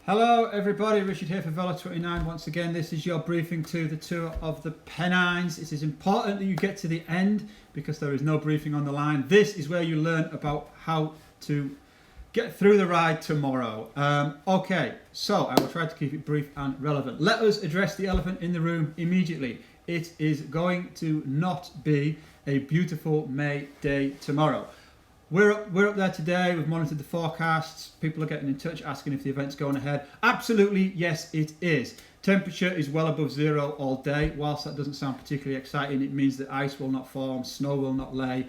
Hello everybody, Richard here for Velo29. Once again, this is your briefing to the tour of the Pennines. It is important that you get to the end because there is no briefing on the line. This is where you learn about how to get through the ride tomorrow. Okay, so I will try to keep it brief and relevant. Let us address the elephant in the room immediately. It is going to not be a beautiful May day tomorrow. We're up there today, we've monitored the forecasts, people are getting in touch asking if the event's going ahead. Absolutely, yes it is. Temperature is well above zero all day. Whilst that doesn't sound particularly exciting, it means that ice will not form, snow will not lay,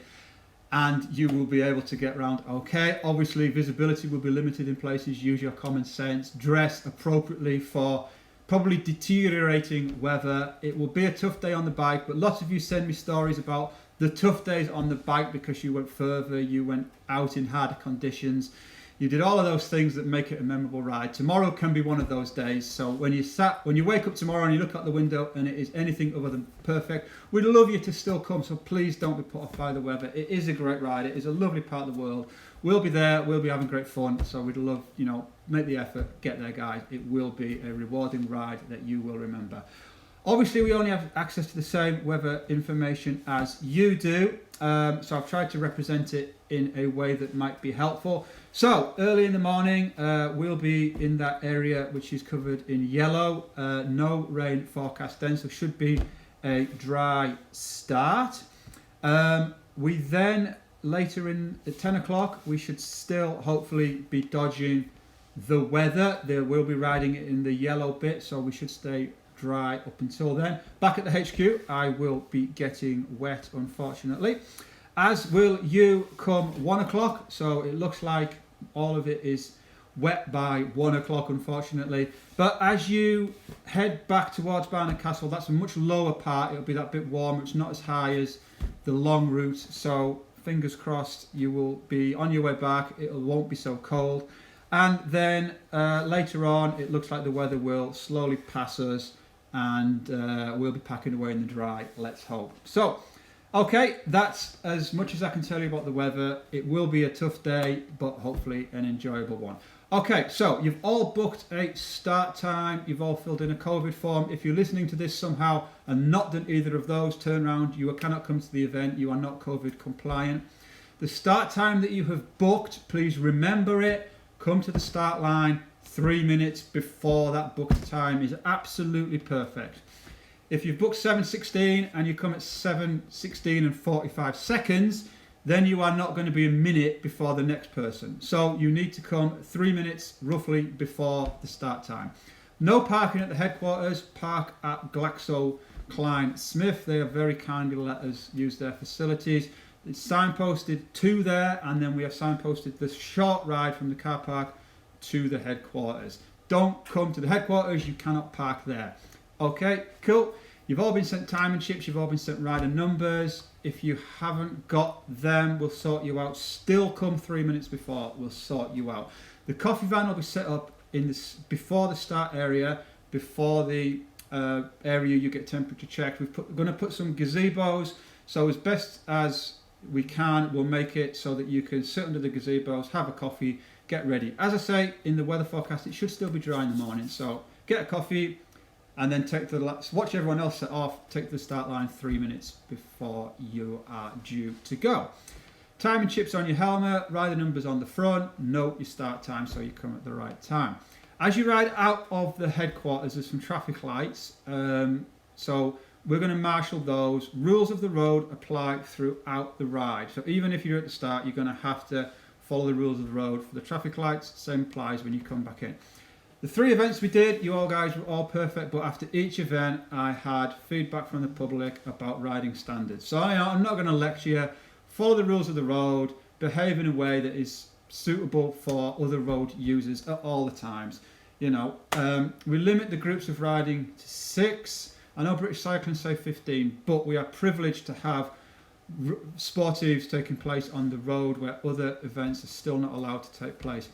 and you will be able to get around okay. Obviously visibility will be limited in places, use your common sense, dress appropriately for probably deteriorating weather. It will be a tough day on the bike, but lots of you send me stories about the tough days on the bike because you went further, you went out in harder conditions, you did all of those things that make it a memorable ride. Tomorrow can be one of those days, so when you wake up tomorrow and you look out the window and it is anything other than perfect, we'd love you to still come, so please don't be put off by the weather. It is a great ride, it is a lovely part of the world. We'll be there, we'll be having great fun, so we'd love, make the effort, get there guys. It will be a rewarding ride that you will remember. Obviously, we only have access to the same weather information as you do, so I've tried to represent it in a way that might be helpful. So, early in the morning, we'll be in that area which is covered in yellow. No rain forecast then, so should be a dry start. We then, later at 10 o'clock, we should still hopefully be dodging the weather. We'll be riding it in the yellow bit, so we should stay dry up until then. Back at the HQ, I will be getting wet, unfortunately, as will you come 1 o'clock. So it looks like all of it is wet by 1 o'clock, unfortunately. But as you head back towards Barnard Castle, that's a much lower part. It'll be that bit warmer. It's not as high as the long route. So fingers crossed, you will be on your way back. It won't be so cold. And then later on, it looks like the weather will slowly pass us, and we'll be packing away in the dry, let's hope. So, okay, that's as much as I can tell you about the weather. It will be a tough day, but hopefully an enjoyable one. Okay, so you've all booked a start time, you've all filled in a COVID form. If you're listening to this somehow and not done either of those, turn around, you cannot come to the event, you are not COVID compliant. The start time that you have booked, please remember it. Come to the start line 3 minutes before that booked time is absolutely perfect. If you've booked 7:16 and you come at 7:16 and 45 seconds, then you are not going to be a minute before the next person. So you need to come 3 minutes roughly before the start time. No parking at the headquarters, park at GlaxoSmithKline. They have very kindly let us use their facilities. It's signposted to there, and then we have signposted the short ride from the car park to the headquarters. Don't come to the headquarters, you cannot park there. Okay, cool. You've all been sent timing chips, you've all been sent rider numbers. If you haven't got them, we'll sort you out. Still come 3 minutes before, we'll sort you out. The coffee van will be set up in this before the start area, before the area you get temperature checked. We're going to put some gazebos, so as best as we can, we'll make it so that you can sit under the gazebos, have a coffee, get ready. As I say, in the weather forecast, it should still be dry in the morning, so get a coffee and then watch everyone else set off, take the start line 3 minutes before you are due to go. Timing chips on your helmet, rider numbers on the front, note your start time so you come at the right time. As you ride out of the headquarters, there's some traffic lights, so we're going to marshal those. Rules of the road apply throughout the ride. So even if you're at the start, you're going to have to follow the rules of the road. For the traffic lights, same applies when you come back in. The 3 events we did, you all guys were all perfect, but after each event, I had feedback from the public about riding standards. So I'm not going to lecture you. Follow the rules of the road, behave in a way that is suitable for other road users at all the times. We limit the groups of riding to 6. I know British cycling say 15, but we are privileged to have sportives taking place on the road where other events are still not allowed to take place.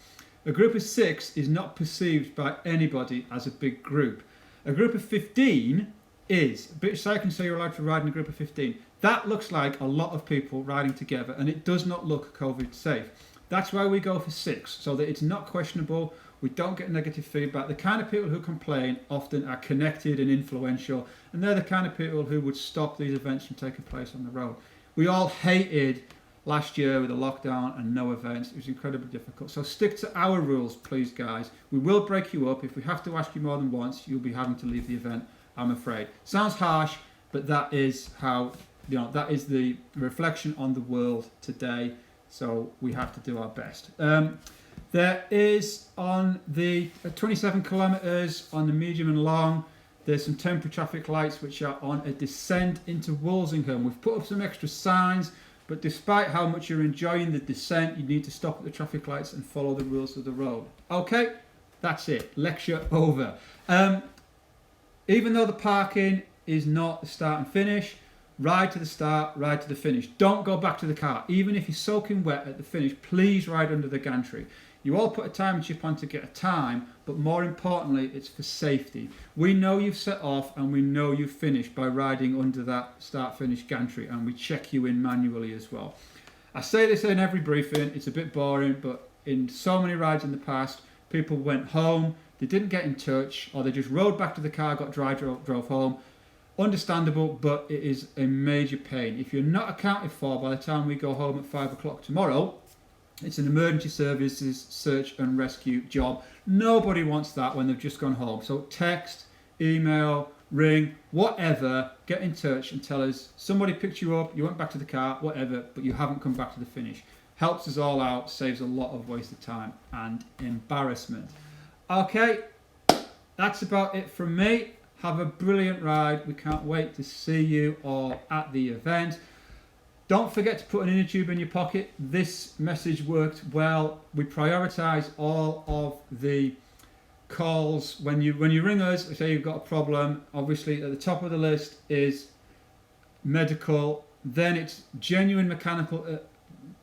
A group of 6 is not perceived by anybody as a big group. A group of 15 is. British cycling say you're allowed to ride in a group of 15. That looks like a lot of people riding together, and it does not look COVID safe. That's why we go for 6, so that it's not questionable We don't get negative feedback. The kind of people who complain often are connected and influential, and they're the kind of people who would stop these events from taking place on the road. We all hated last year with a lockdown and no events. It was incredibly difficult. So stick to our rules, please, guys. We will break you up. If we have to ask you more than once, you'll be having to leave the event, I'm afraid. Sounds harsh, but that is how, that is the reflection on the world today. So we have to do our best. There is on the 27 kilometres on the medium and long, there's some temporary traffic lights which are on a descent into Walsingham. We've put up some extra signs, but despite how much you're enjoying the descent, you need to stop at the traffic lights and follow the rules of the road. Okay, that's it. Lecture over. Even though the parking is not the start and finish, ride to the start, ride to the finish. Don't go back to the car. Even if you're soaking wet at the finish, please ride under the gantry. You all put a time chip on to get a time, but more importantly, it's for safety. We know you've set off and we know you've finished by riding under that start-finish gantry, and we check you in manually as well. I say this in every briefing, it's a bit boring, but in so many rides in the past, people went home, they didn't get in touch, or they just rode back to the car, got dry, drove home. Understandable, but it is a major pain. If you're not accounted for by the time we go home at 5 o'clock tomorrow, it's an emergency services search and rescue job. Nobody wants that when they've just gone home. So text, email, ring, whatever, get in touch and tell us somebody picked you up, you went back to the car, whatever, but you haven't come back to the finish. Helps us all out, saves a lot of wasted time and embarrassment. Okay, that's about it from me. Have a brilliant ride. We can't wait to see you all at the event. Don't forget to put an inner tube in your pocket. This message worked well. We prioritise all of the calls. When you ring us, say you've got a problem, obviously at the top of the list is medical. Then it's genuine mechanical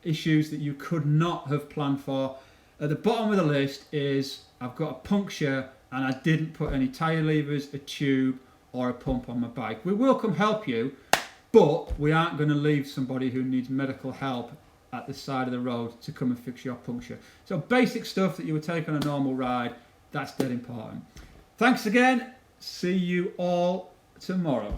issues that you could not have planned for. At the bottom of the list is I've got a puncture and I didn't put any tyre levers, a tube or a pump on my bike. We will come help you, but we aren't going to leave somebody who needs medical help at the side of the road to come and fix your puncture. So basic stuff that you would take on a normal ride, that's dead important. Thanks again. See you all tomorrow.